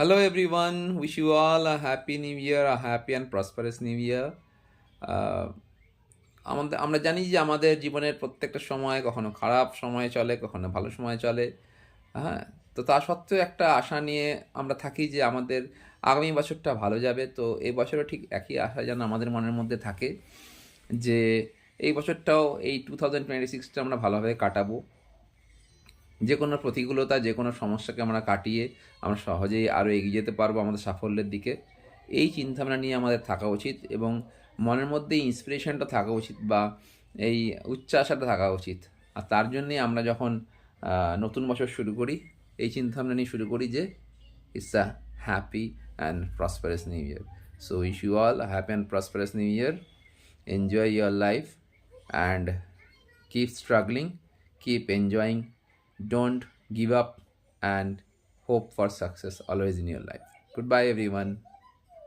Hello everyone, wish you all a happy new year, a happy and prosperous new year. আহ, আমরা জানি যে আমাদের জীবনের প্রত্যেকটা সময় কখনো খারাপ সময় চলে, কখনো ভালো সময় চলে। হ্যাঁ, তো তা সত্ত্বেও একটা আশা নিয়ে আমরা থাকি যে আমাদের আগামী বছরটা ভালো যাবে। তো এই বছরও ঠিক একই আশা যেন আমাদের মনের মধ্যে থাকে যে এই বছরটাও, এই 2026টা আমরা ভালোভাবে কাটাবো। যে কোনো প্রতিকূলতা, যে কোনো সমস্যাকে আমরা কাটিয়ে আমরা সহজেই আরও এগিয়ে যেতে পারবো আমাদের সাফল্যের দিকে। এই চিন্তাভাবনা নিয়ে আমাদের থাকা উচিত এবং মনের মধ্যে ইন্সপিরেশনটা থাকা উচিত, বা এই উচ্চাশাটা থাকা উচিত। আর তার জন্যে আমরা যখন নতুন বছর শুরু করি, এই চিন্তাভাবনা নিয়ে শুরু করি যে it's a happy and prosperous new year. So wish you all a happy and prosperous new year. Enjoy your life and keep struggling, keep enjoying, don't give up, and hope for success always in your life. Goodbye everyone.